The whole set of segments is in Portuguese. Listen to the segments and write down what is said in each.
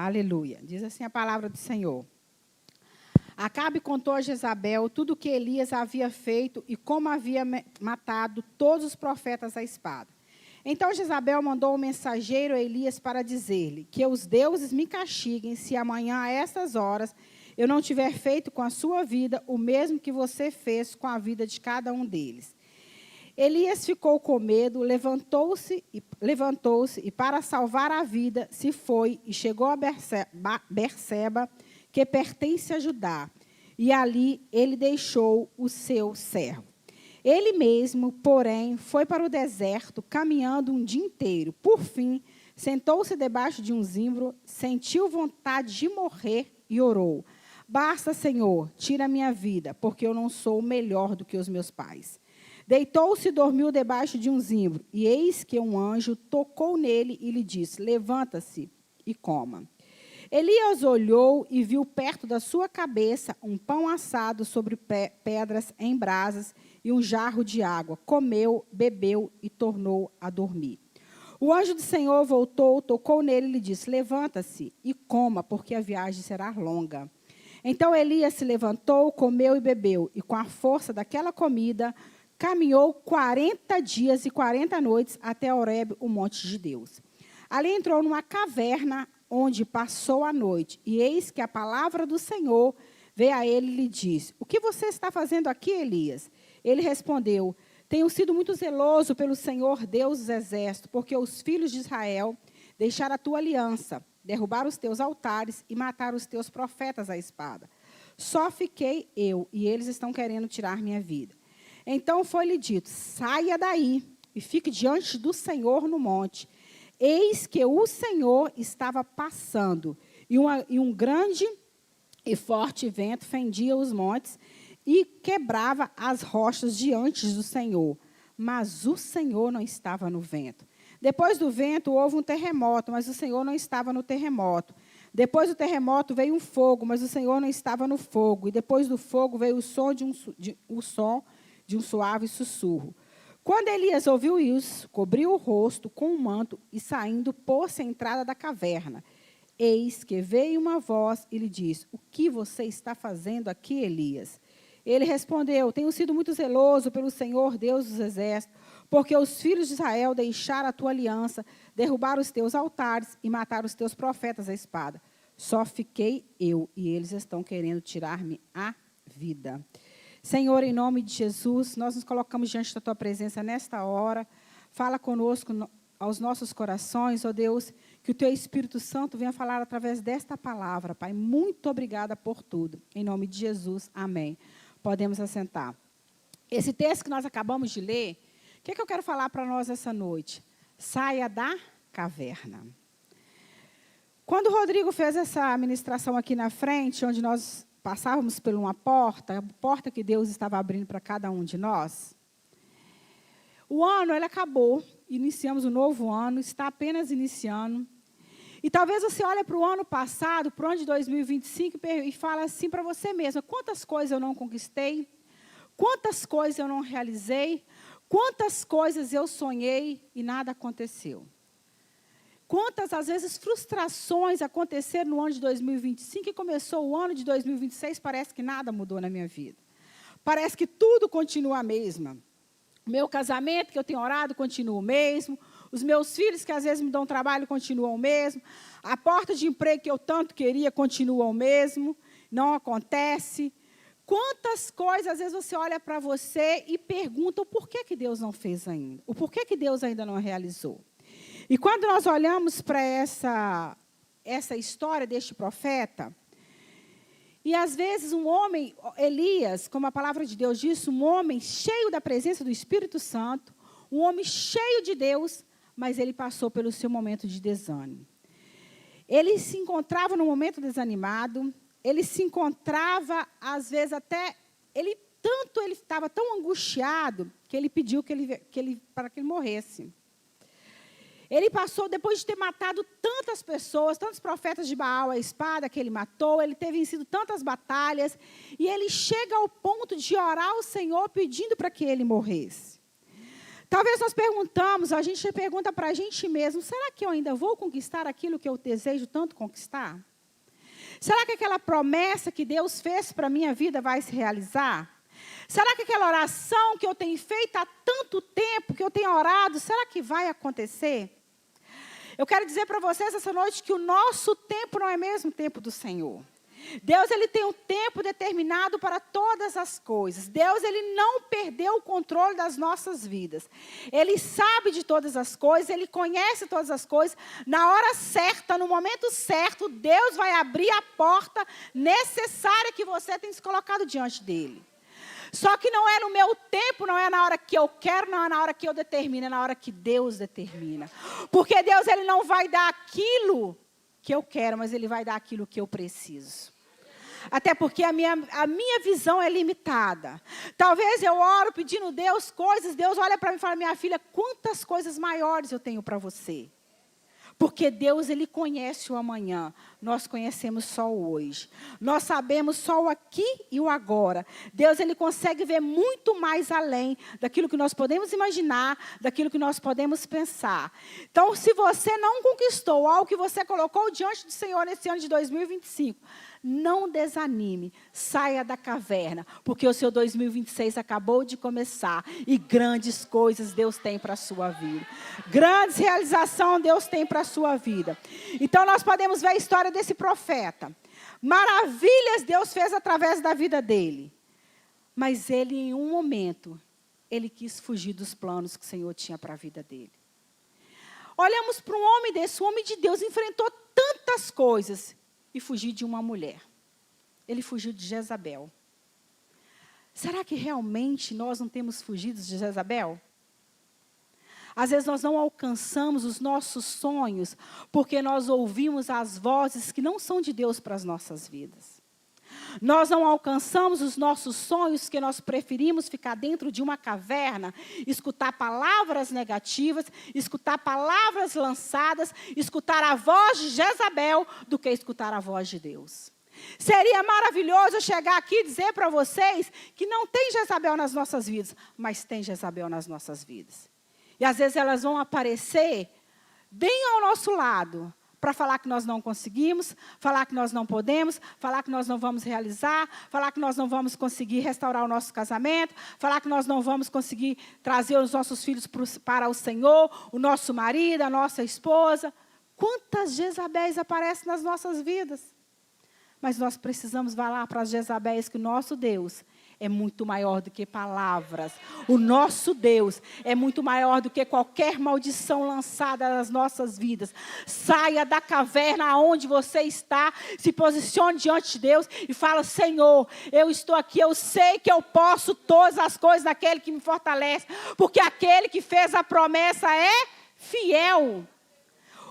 Aleluia. Diz assim a palavra do Senhor. Acabe contou a Jezabel tudo o que Elias havia feito e como havia matado todos os profetas à espada. Então Jezabel mandou um mensageiro a Elias para dizer-lhe que os deuses me castiguem se amanhã a estas horas eu não tiver feito com a sua vida o mesmo que você fez com a vida de cada um deles. Elias ficou com medo, levantou-se e para salvar a vida se foi e chegou a Berseba, que pertence a Judá, e ali ele deixou o seu servo. Ele mesmo, porém, foi para o deserto, caminhando um dia inteiro. Por fim, sentou-se debaixo de um zimbro, sentiu vontade de morrer e orou: Basta, Senhor, tira a minha vida, porque eu não sou melhor do que os meus pais. Deitou-se e dormiu debaixo de um zimbro, e eis que um anjo tocou nele e lhe disse: Levanta-se e coma. Elias olhou e viu perto da sua cabeça um pão assado sobre pedras em brasas e um jarro de água. Comeu, bebeu e tornou a dormir. O anjo do Senhor voltou, tocou nele e lhe disse: Levanta-se e coma, porque a viagem será longa. Então Elias se levantou, comeu e bebeu, e com a força daquela comida caminhou 40 dias e 40 noites até Horebe, o monte de Deus. Ali entrou numa caverna onde passou a noite. E eis que a palavra do Senhor veio a ele e lhe disse: O que você está fazendo aqui, Elias? Ele respondeu: Tenho sido muito zeloso pelo Senhor Deus dos exércitos, porque os filhos de Israel deixaram a tua aliança, derrubaram os teus altares e mataram os teus profetas à espada. Só fiquei eu, e eles estão querendo tirar minha vida. Então foi-lhe dito: Saia daí e fique diante do Senhor no monte. Eis que o Senhor estava passando, e um grande e forte vento fendia os montes e quebrava as rochas diante do Senhor. Mas o Senhor não estava no vento. Depois do vento houve um terremoto, mas o Senhor não estava no terremoto. Depois do terremoto veio um fogo, mas o Senhor não estava no fogo. E depois do fogo veio o som de um suave sussurro. Quando Elias ouviu isso, cobriu o rosto com um manto e, saindo, pôs-se à entrada da caverna. Eis que veio uma voz e lhe disse: O que você está fazendo aqui, Elias? Ele respondeu: Tenho sido muito zeloso pelo Senhor Deus dos exércitos, porque os filhos de Israel deixaram a tua aliança, derrubaram os teus altares e mataram os teus profetas à espada. Só fiquei eu, e eles estão querendo tirar-me a vida. Senhor, em nome de Jesus, nós nos colocamos diante da tua presença nesta hora. Fala conosco aos nossos corações, ó Deus, que o teu Espírito Santo venha falar através desta palavra, Pai. Muito obrigada por tudo. Em nome de Jesus, amém. Podemos assentar. Esse texto que nós acabamos de ler, o que é que eu quero falar para nós essa noite? Saia da caverna. Quando o Rodrigo fez essa ministração aqui na frente, onde nós passávamos por uma porta, a porta que Deus estava abrindo para cada um de nós, o ano ele acabou, iniciamos um novo ano, está apenas iniciando. E talvez você olhe para o ano passado, para o ano de 2025, e fala assim para você mesma: quantas coisas eu não conquistei, quantas coisas eu não realizei, quantas coisas eu sonhei e nada aconteceu. Quantas, às vezes, frustrações aconteceram no ano de 2025 e começou o ano de 2026, parece que nada mudou na minha vida. Parece que tudo continua a mesma. O meu casamento, que eu tenho orado, continua o mesmo. Os meus filhos, que às vezes me dão trabalho, continuam o mesmo. A porta de emprego que eu tanto queria, continua o mesmo. Não acontece. Quantas coisas, às vezes, você olha para você e pergunta o porquê que Deus não fez ainda. O porquê que Deus ainda não realizou. E quando nós olhamos para essa história deste profeta, e às vezes um homem, Elias, como a palavra de Deus diz, um homem cheio da presença do Espírito Santo, um homem cheio de Deus, mas ele passou pelo seu momento de desânimo. Ele se encontrava num momento desanimado, ele se encontrava, às vezes, até, ele estava tão angustiado, que ele pediu para que ele morresse. Ele passou, depois de ter matado tantas pessoas, tantos profetas de Baal, a espada que ele matou, ele teve vencido tantas batalhas, e ele chega ao ponto de orar ao Senhor pedindo para que ele morresse. Talvez nós perguntamos, a gente pergunta para a gente mesmo, será que eu ainda vou conquistar aquilo que eu desejo tanto conquistar? Será que aquela promessa que Deus fez para a minha vida vai se realizar? Será que aquela oração que eu tenho feito há tanto tempo, que eu tenho orado, será que vai acontecer? Eu quero dizer para vocês essa noite que o nosso tempo não é mesmo o tempo do Senhor. Deus, ele tem um tempo determinado para todas as coisas. Deus, ele não perdeu o controle das nossas vidas. Ele sabe de todas as coisas, ele conhece todas as coisas. Na hora certa, no momento certo, Deus vai abrir a porta necessária que você tem se colocado diante dele. Só que não é no meu tempo, não é na hora que eu quero, não é na hora que eu determino, é na hora que Deus determina. Porque Deus, ele não vai dar aquilo que eu quero, mas ele vai dar aquilo que eu preciso. Até porque a minha visão é limitada. Talvez eu oro pedindo Deus coisas, Deus olha para mim e fala, minha filha, quantas coisas maiores eu tenho para você. Porque Deus, ele conhece o amanhã. Nós conhecemos só o hoje. Nós sabemos só o aqui e o agora. Deus, ele consegue ver muito mais além daquilo que nós podemos imaginar, daquilo que nós podemos pensar. Então, se você não conquistou algo que você colocou diante do Senhor nesse ano de 2025, não desanime, saia da caverna, porque o seu 2026 acabou de começar e grandes coisas Deus tem para a sua vida. Grandes realizações Deus tem para a sua vida. Então nós podemos ver a história desse profeta. Maravilhas Deus fez através da vida dele. Mas ele, em um momento, ele quis fugir dos planos que o Senhor tinha para a vida dele. Olhamos para um homem desse, um homem de Deus, enfrentou tantas coisas e fugiu de uma mulher. Ele fugiu de Jezabel. Será que realmente nós não temos fugido de Jezabel? Às vezes nós não alcançamos os nossos sonhos porque nós ouvimos as vozes que não são de Deus para as nossas vidas. Nós não alcançamos os nossos sonhos porque nós preferimos ficar dentro de uma caverna, escutar palavras negativas, escutar palavras lançadas, escutar a voz de Jezabel do que escutar a voz de Deus. Seria maravilhoso eu chegar aqui e dizer para vocês que não tem Jezabel nas nossas vidas, mas tem Jezabel nas nossas vidas. E às vezes elas vão aparecer bem ao nosso lado, para falar que nós não conseguimos, falar que nós não podemos, falar que nós não vamos realizar, falar que nós não vamos conseguir restaurar o nosso casamento, falar que nós não vamos conseguir trazer os nossos filhos para o Senhor, o nosso marido, a nossa esposa. Quantas Jezabéis aparecem nas nossas vidas? Mas nós precisamos falar para as Jezabéis que o nosso Deus é muito maior do que palavras. O nosso Deus é muito maior do que qualquer maldição lançada nas nossas vidas. Saia da caverna onde você está, se posicione diante de Deus e fala, Senhor, eu estou aqui, eu sei que eu posso todas as coisas daquele que me fortalece, porque aquele que fez a promessa é fiel.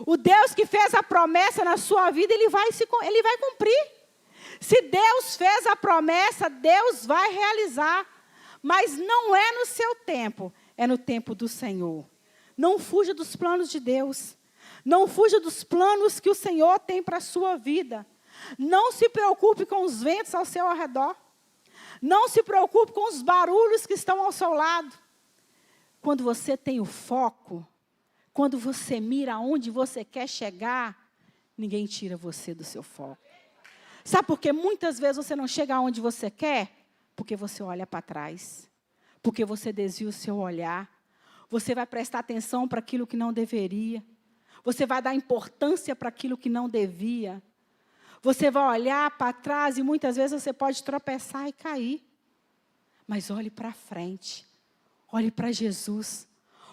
O Deus que fez a promessa na sua vida, ele vai cumprir. Se Deus fez a promessa, Deus vai realizar. Mas não é no seu tempo, é no tempo do Senhor. Não fuja dos planos de Deus. Não fuja dos planos que o Senhor tem para a sua vida. Não se preocupe com os ventos ao seu redor. Não se preocupe com os barulhos que estão ao seu lado. Quando você tem o foco, quando você mira aonde você quer chegar, ninguém tira você do seu foco. Sabe por que muitas vezes você não chega aonde você quer? Porque você olha para trás. Porque você desvia o seu olhar. Você vai prestar atenção para aquilo que não deveria. Você vai dar importância para aquilo que não devia. Você vai olhar para trás e muitas vezes você pode tropeçar e cair. Mas olhe para frente. Olhe para Jesus.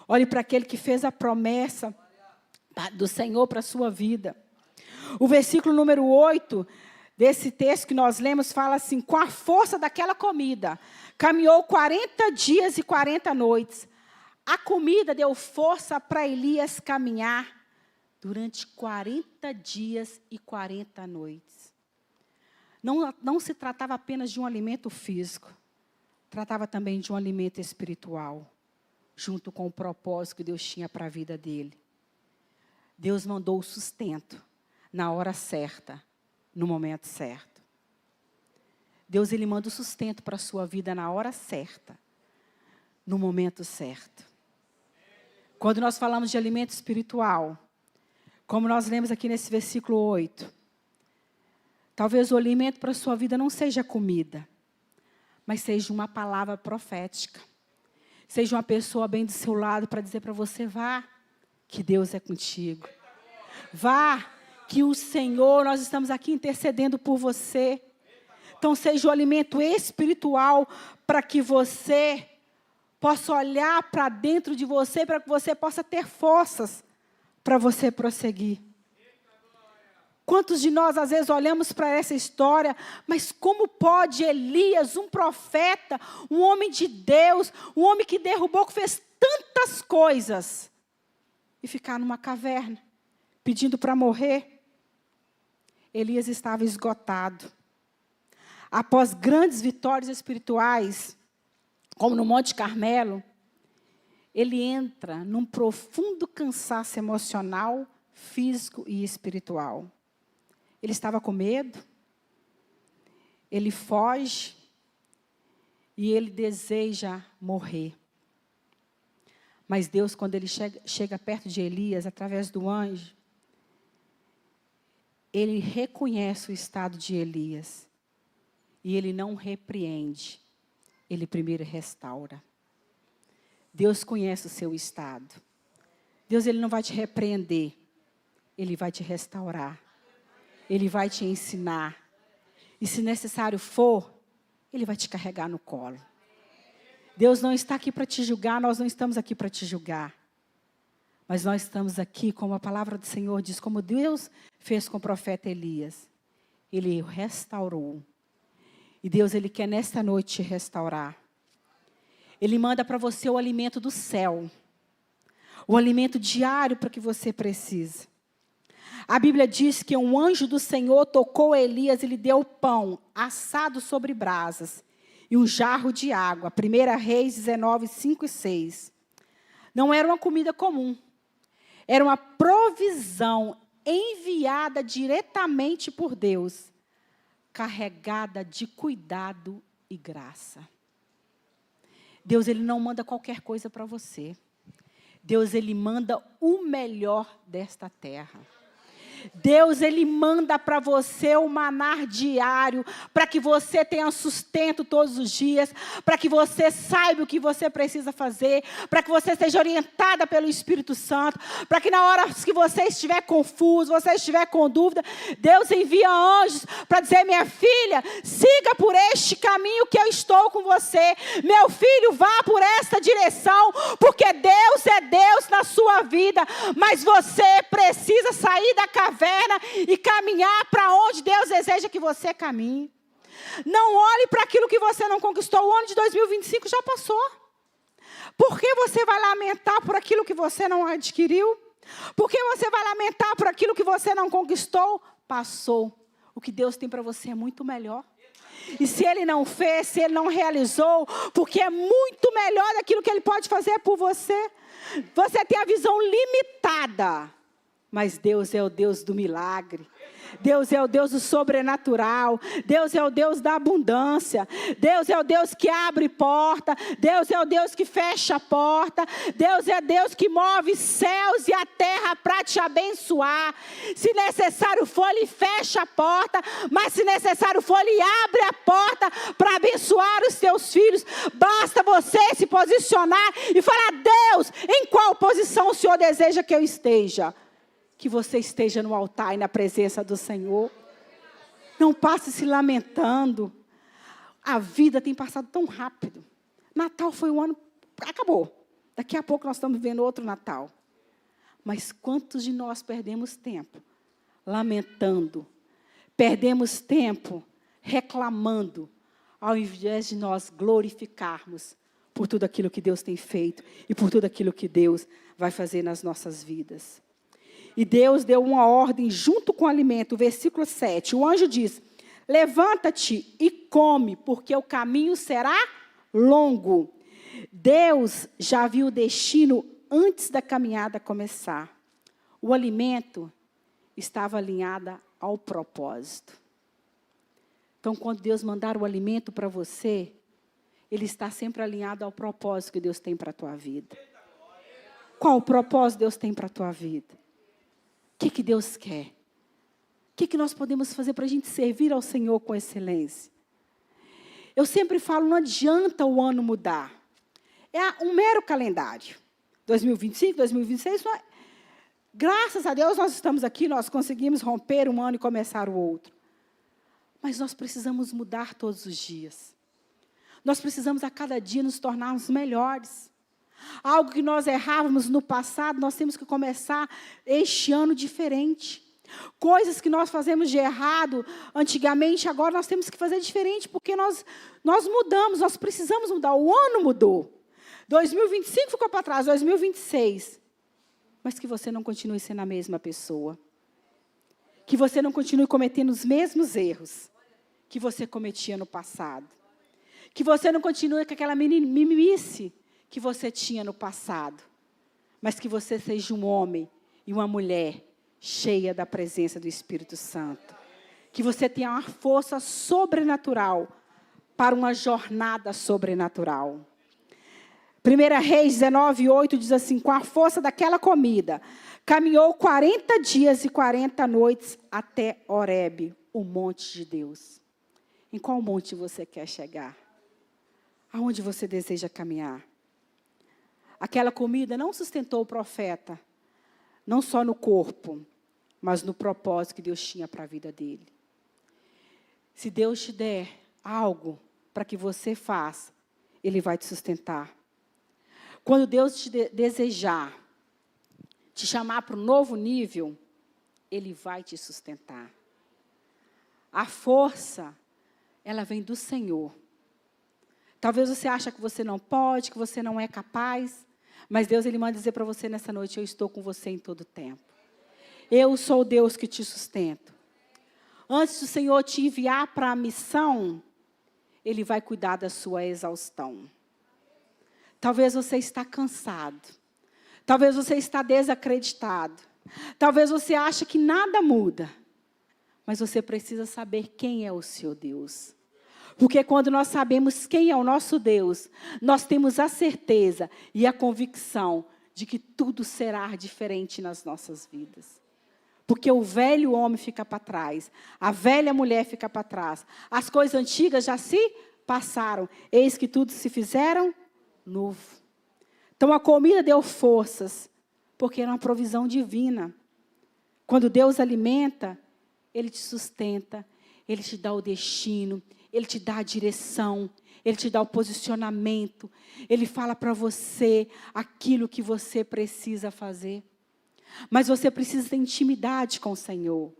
Olhe para aquele que fez a promessa do Senhor para a sua vida. O versículo número 8... desse texto que nós lemos, fala assim, com a força daquela comida, caminhou 40 dias e 40 noites. A comida deu força para Elias caminhar durante 40 dias e 40 noites. Não se tratava apenas de um alimento físico, tratava também de um alimento espiritual, junto com o propósito que Deus tinha para a vida dele. Deus mandou o sustento na hora certa, no momento certo. Deus, ele manda o sustento para a sua vida na hora certa, no momento certo. Quando nós falamos de alimento espiritual, como nós lemos aqui nesse versículo 8, talvez o alimento para a sua vida não seja comida, mas seja uma palavra profética. Seja uma pessoa bem do seu lado para dizer para você, vá, que Deus é contigo. Vá, que o Senhor, nós estamos aqui intercedendo por você. Então, seja o alimento espiritual para que você possa olhar para dentro de você, para que você possa ter forças para você prosseguir. Quantos de nós, às vezes, olhamos para essa história, mas como pode Elias, um profeta, um homem de Deus, um homem que derrubou, que fez tantas coisas, e ficar numa caverna, pedindo para morrer? Elias estava esgotado. Após grandes vitórias espirituais, como no Monte Carmelo, ele entra num profundo cansaço emocional, físico e espiritual. Ele estava com medo, ele foge e ele deseja morrer. Mas Deus, quando ele chega perto de Elias, através do anjo, ele reconhece o estado de Elias. E ele não repreende, ele primeiro restaura. Deus conhece o seu estado. Deus, ele não vai te repreender, ele vai te restaurar. Ele vai te ensinar. E se necessário for, ele vai te carregar no colo. Deus não está aqui para te julgar, nós não estamos aqui para te julgar. Mas nós estamos aqui, como a palavra do Senhor diz, como Deus fez com o profeta Elias. Ele o restaurou. E Deus, ele quer nesta noite te restaurar. Ele manda para você o alimento do céu. O alimento diário para que você precisa. A Bíblia diz que um anjo do Senhor tocou a Elias e lhe deu pão assado sobre brasas e um jarro de água. 1 Reis 19, 5 e 6. Não era uma comida comum. Era uma provisão enviada diretamente por Deus, carregada de cuidado e graça. Deus, ele não manda qualquer coisa para você. Deus, ele manda o melhor desta terra. Deus, ele manda para você o manar diário, para que você tenha sustento todos os dias, para que você saiba o que você precisa fazer, para que você seja orientada pelo Espírito Santo, para que na hora que você estiver confuso, você estiver com dúvida, Deus envia anjos para dizer, minha filha, siga por este caminho que eu estou com você, meu filho, vá por esta direção, porque Deus é Deus na sua vida, mas você precisa sair da caverna e caminhar para onde Deus deseja que você caminhe. Não olhe para aquilo que você não conquistou. O ano de 2025 já passou. Por que você vai lamentar por aquilo que você não adquiriu? Por que você vai lamentar por aquilo que você não conquistou? Passou. O que Deus tem para você é muito melhor. E se Ele não fez, se Ele não realizou, porque é muito melhor daquilo que Ele pode fazer por você. Você tem a visão limitada. Mas Deus é o Deus do milagre. Deus é o Deus do sobrenatural. Deus é o Deus da abundância. Deus é o Deus que abre porta. Deus é o Deus que fecha a porta. Deus é Deus que move céus e a terra para te abençoar. Se necessário for, Ele fecha a porta. Mas se necessário for, Ele abre a porta para abençoar os teus filhos. Basta você se posicionar e falar, Deus, em qual posição o Senhor deseja que eu esteja? Que você esteja no altar e na presença do Senhor. Não passe se lamentando. A vida tem passado tão rápido. Natal foi um ano, acabou. Daqui a pouco nós estamos vivendo outro Natal. Mas quantos de nós perdemos tempo lamentando? Perdemos tempo reclamando, ao invés de nós glorificarmos por tudo aquilo que Deus tem feito e por tudo aquilo que Deus vai fazer nas nossas vidas. E Deus deu uma ordem junto com o alimento, versículo 7. O anjo diz, levanta-te e come, porque o caminho será longo. Deus já viu o destino antes da caminhada começar. O alimento estava alinhado ao propósito. Então, quando Deus mandar o alimento para você, Ele está sempre alinhado ao propósito que Deus tem para a tua vida. Qual o propósito Deus tem para a tua vida? O que Deus quer? O que nós podemos fazer para a gente servir ao Senhor com excelência? Eu sempre falo, não adianta o ano mudar. É um mero calendário. 2025, 2026, não é. Graças a Deus nós estamos aqui, nós conseguimos romper um ano e começar o outro. Mas nós precisamos mudar todos os dias. Nós precisamos a cada dia nos tornarmos melhores. Algo que nós errávamos no passado, nós temos que começar este ano diferente. Coisas que nós fazemos de errado antigamente, agora nós temos que fazer diferente, porque nós mudamos, nós precisamos mudar. O ano mudou. 2025 ficou para trás, 2026. Mas que você não continue sendo a mesma pessoa. Que você não continue cometendo os mesmos erros que você cometia no passado. Que você não continue com aquela mimimice que você tinha no passado. Mas que você seja um homem e uma mulher cheia da presença do Espírito Santo. Que você tenha uma força sobrenatural para uma jornada sobrenatural. 1 Reis 19:8 diz assim, com a força daquela comida, caminhou 40 dias e 40 noites até Horebe, o monte de Deus. Em qual monte você quer chegar? Aonde você deseja caminhar? Aquela comida não sustentou o profeta, não só no corpo, mas no propósito que Deus tinha para a vida dele. Se Deus te der algo para que você faça, Ele vai te sustentar. Quando Deus te desejar, te chamar para um novo nível, Ele vai te sustentar. A força, ela vem do Senhor. Talvez você ache que você não pode, que você não é capaz, mas Deus, Ele manda dizer para você nessa noite, eu estou com você em todo tempo. Eu sou o Deus que te sustento. Antes do Senhor te enviar para a missão, Ele vai cuidar da sua exaustão. Talvez você está cansado. Talvez você está desacreditado. Talvez você ache que nada muda. Mas você precisa saber quem é o seu Deus. Porque quando nós sabemos quem é o nosso Deus, nós temos a certeza e a convicção de que tudo será diferente nas nossas vidas. Porque o velho homem fica para trás, a velha mulher fica para trás. As coisas antigas já se passaram, eis que tudo se fizeram novo. Então a comida deu forças, porque era uma provisão divina. Quando Deus alimenta, Ele te sustenta, Ele te dá o destino, Ele te dá a direção, Ele te dá o posicionamento, Ele fala para você aquilo que você precisa fazer. Mas você precisa ter intimidade com o Senhor.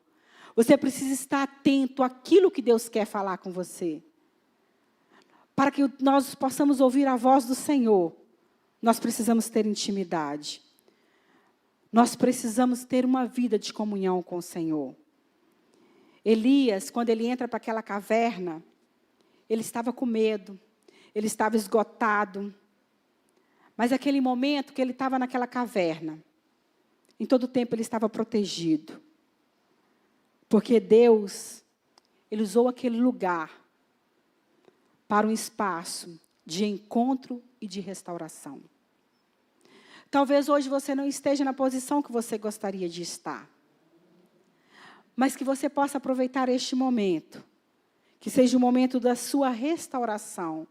Você precisa estar atento àquilo que Deus quer falar com você. Para que nós possamos ouvir a voz do Senhor, nós precisamos ter intimidade. Nós precisamos ter uma vida de comunhão com o Senhor. Elias, quando ele entra para aquela caverna, ele estava com medo, ele estava esgotado. Mas aquele momento que ele estava naquela caverna, em todo tempo ele estava protegido. Porque Deus, Ele usou aquele lugar para um espaço de encontro e de restauração. Talvez hoje você não esteja na posição que você gostaria de estar. Mas que você possa aproveitar este momento. Que seja o momento da sua restauração.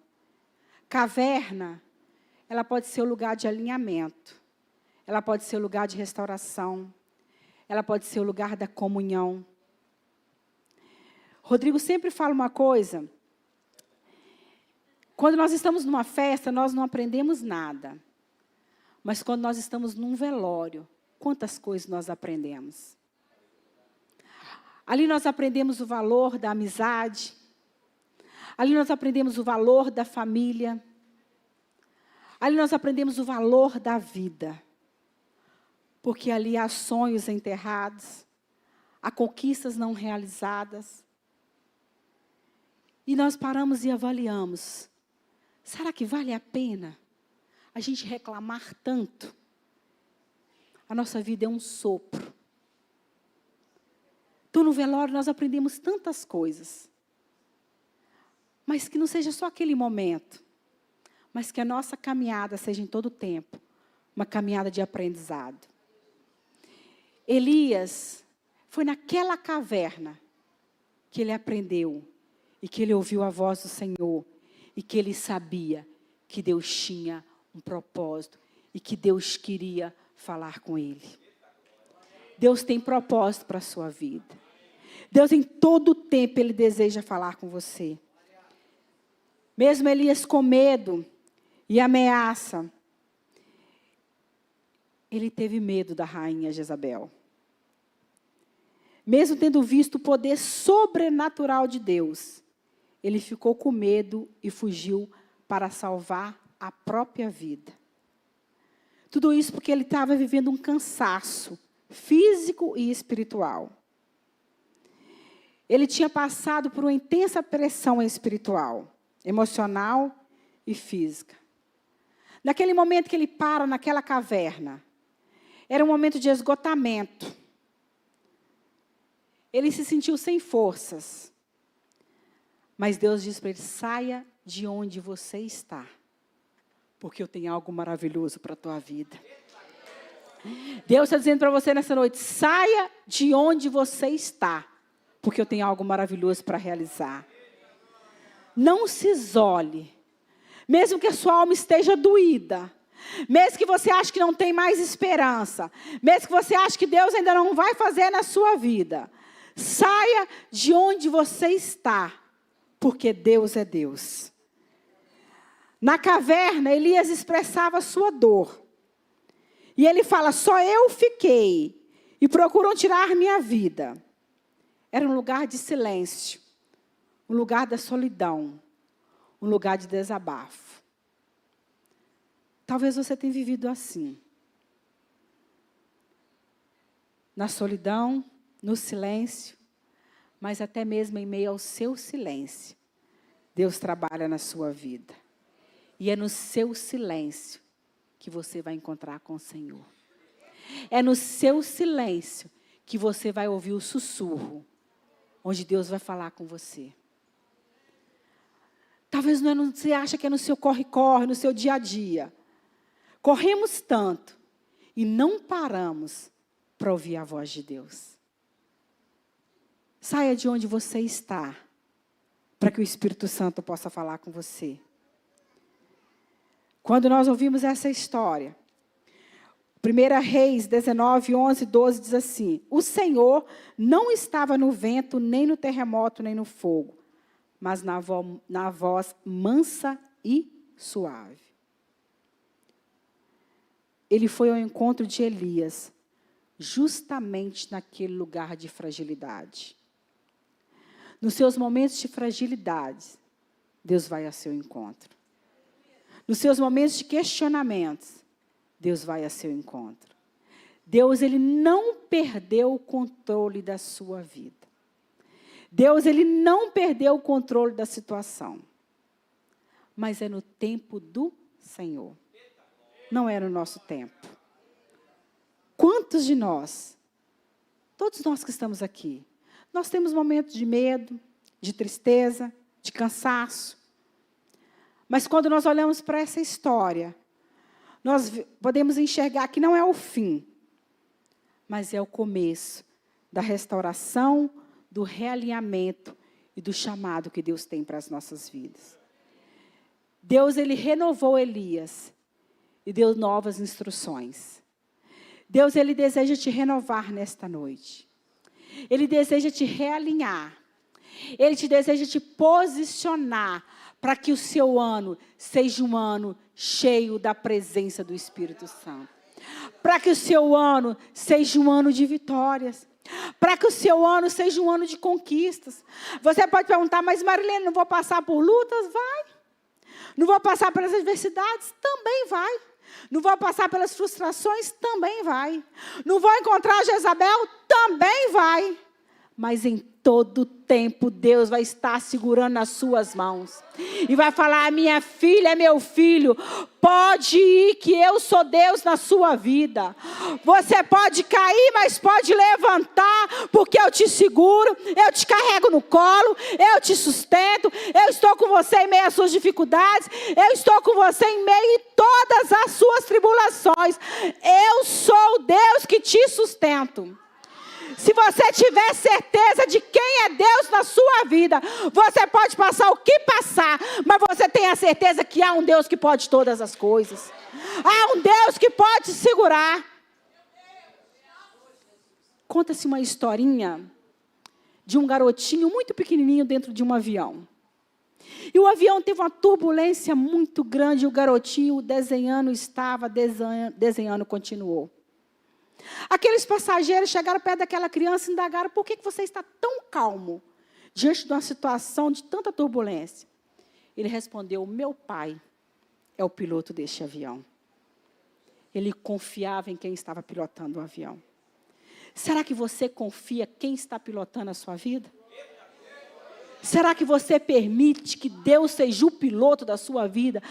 Caverna, ela pode ser o lugar de alinhamento. Ela pode ser o lugar de restauração. Ela pode ser o lugar da comunhão. Rodrigo sempre fala uma coisa. Quando nós estamos numa festa, nós não aprendemos nada. Mas quando nós estamos num velório, quantas coisas nós aprendemos? Ali nós aprendemos o valor da amizade. Ali nós aprendemos o valor da família. Ali nós aprendemos o valor da vida. Porque ali há sonhos enterrados, há conquistas não realizadas. E nós paramos e avaliamos. Será que vale a pena a gente reclamar tanto? A nossa vida é um sopro. Então, no velório, nós aprendemos tantas coisas. Mas que não seja só aquele momento. Mas que a nossa caminhada seja em todo o tempo. uma caminhada de aprendizado. Elias, foi naquela caverna que ele aprendeu e que ele ouviu a voz do Senhor e que ele sabia que Deus tinha um propósito e que Deus queria falar com ele. Deus tem propósito para a sua vida. Deus em todo o tempo Ele deseja falar com você. Mesmo Elias com medo e ameaça, ele teve medo da rainha Jezabel. Mesmo tendo visto o poder sobrenatural de Deus, ele ficou com medo e fugiu para salvar a própria vida. Tudo isso porque ele estava vivendo um cansaço físico e espiritual. Ele tinha passado por uma intensa pressão espiritual, emocional e física. Naquele momento que ele para naquela caverna, era um momento de esgotamento. Ele se sentiu sem forças. Mas Deus disse para ele: saia de onde você está, porque eu tenho algo maravilhoso para a tua vida. Deus está dizendo para você nessa noite: saia de onde você está, porque eu tenho algo maravilhoso para realizar. Não se isole. Mesmo que a sua alma esteja doída, mesmo que você ache que não tem mais esperança, mesmo que você ache que Deus ainda não vai fazer na sua vida, saia de onde você está, porque Deus é Deus. Na caverna, Elias expressava sua dor. E ele fala: só eu fiquei e procuram tirar minha vida. Era um lugar de silêncio, um lugar da solidão, um lugar de desabafo. Talvez você tenha vivido assim. Na solidão, no silêncio, mas até mesmo em meio ao seu silêncio, Deus trabalha na sua vida. E é no seu silêncio que você vai encontrar com o Senhor. É no seu silêncio que você vai ouvir o sussurro, onde Deus vai falar com você. Talvez você ache que é no seu corre-corre, no seu dia a dia. Corremos tanto e não paramos para ouvir a voz de Deus. Saia de onde você está, para que o Espírito Santo possa falar com você. Quando nós ouvimos essa história, 1 Reis 19, 11, 12 diz assim: o Senhor não estava no vento, nem no terremoto, nem no fogo, mas na voz mansa e suave. Ele foi ao encontro de Elias, justamente naquele lugar de fragilidade. Nos seus momentos de fragilidade, Deus vai ao seu encontro. Nos seus momentos de questionamentos, Deus vai ao seu encontro. Deus, Ele não perdeu o controle da sua vida. Deus, Ele não perdeu o controle da situação. Mas é no tempo do Senhor. Não é no nosso tempo. Quantos de nós, todos nós que estamos aqui, nós temos momentos de medo, de tristeza, de cansaço. Mas quando nós olhamos para essa história, nós podemos enxergar que não é o fim, mas é o começo da restauração, do realinhamento e do chamado que Deus tem para as nossas vidas. Deus, Ele renovou Elias e deu novas instruções. Deus, Ele deseja te renovar nesta noite. Ele deseja te realinhar. Ele te deseja te posicionar para que o seu ano seja um ano cheio da presença do Espírito Santo. Para que o seu ano seja um ano de vitórias. Para que o seu ano seja um ano de conquistas. Você pode perguntar: mas Marilene, não vou passar por lutas? Vai. Não vou passar pelas adversidades? Também vai. Não vou passar pelas frustrações? Também vai. Não vou encontrar Jezabel? Também vai. Mas em todo tempo Deus vai estar segurando nas suas mãos. E vai falar: minha filha, meu filho, pode ir que eu sou Deus na sua vida. Você pode cair, mas pode levantar, porque eu te seguro, eu te carrego no colo, eu te sustento, eu estou com você em meio às suas dificuldades, eu estou com você em meio a todas as suas tribulações. Eu sou o Deus que te sustento. Se você tiver certeza de quem é Deus na sua vida, você pode passar o que passar, mas você tem a certeza que há um Deus que pode todas as coisas. Há um Deus que pode segurar. Conta-se uma historinha de um garotinho muito pequenininho dentro de um avião. E o avião teve uma turbulência muito grande, e o garotinho desenhando, continuou. Aqueles passageiros chegaram perto daquela criança e indagaram: por que você está tão calmo diante de uma situação de tanta turbulência? Ele respondeu: meu pai é o piloto deste avião. Ele confiava em quem estava pilotando o avião. Será que você confia quem está pilotando a sua vida? Será que você permite que Deus seja o piloto da sua vida?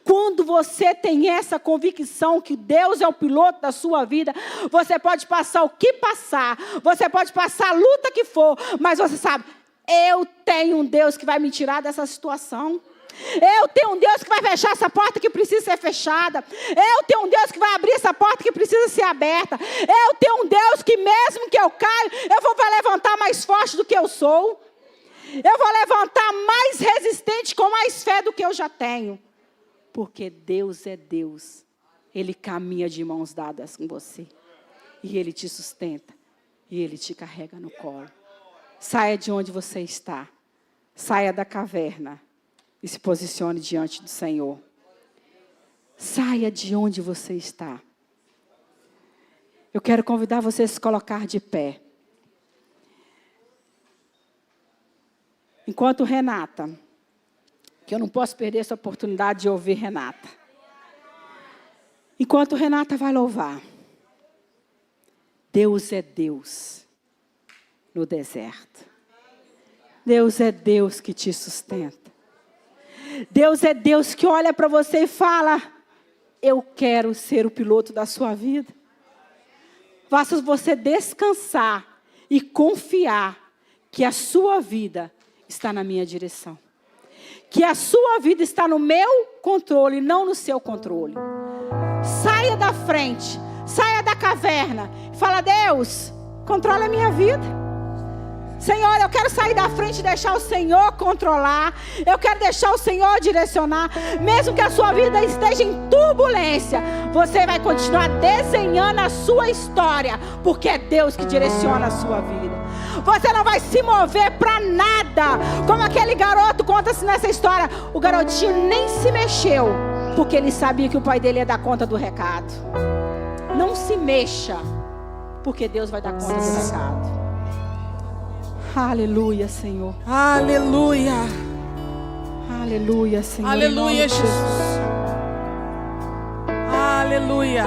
Quando você tem essa convicção que Deus é o piloto da sua vida, você pode passar o que passar, você pode passar a luta que for, mas você sabe: eu tenho um Deus que vai me tirar dessa situação. Eu tenho um Deus que vai fechar essa porta que precisa ser fechada. Eu tenho um Deus que vai abrir essa porta que precisa ser aberta. Eu tenho um Deus que mesmo que eu caia, eu vou levantar mais forte do que eu sou. Eu vou levantar mais resistente, com mais fé do que eu já tenho. Porque Deus é Deus. Ele caminha de mãos dadas com você. E Ele te sustenta. E Ele te carrega no colo. Saia de onde você está. Saia da caverna. E se posicione diante do Senhor. Saia de onde você está. Eu quero convidar você a se colocar de pé. Enquanto Renata, que eu não posso perder essa oportunidade de ouvir Renata. Enquanto Renata vai louvar, Deus é Deus no deserto. Deus é Deus que te sustenta. Deus é Deus que olha para você e fala: eu quero ser o piloto da sua vida. Faça você descansar e confiar que a sua vida está na minha direção. Que a sua vida está no meu controle, não no seu controle. Saia da frente, saia da caverna. Fala: Deus, controla a minha vida. Senhor, eu quero sair da frente e deixar o Senhor controlar. Eu quero deixar o Senhor direcionar. Mesmo que a sua vida esteja em turbulência, você vai continuar desenhando a sua história, porque é Deus que direciona a sua vida. Você não vai se mover para nada. Como aquele garoto, conta-se nessa história. O garotinho nem se mexeu, porque ele sabia que o pai dele ia dar conta do recado. Não se mexa, porque Deus vai dar conta do recado. Aleluia, Senhor. Aleluia. Aleluia, Senhor. Aleluia, Jesus. Aleluia.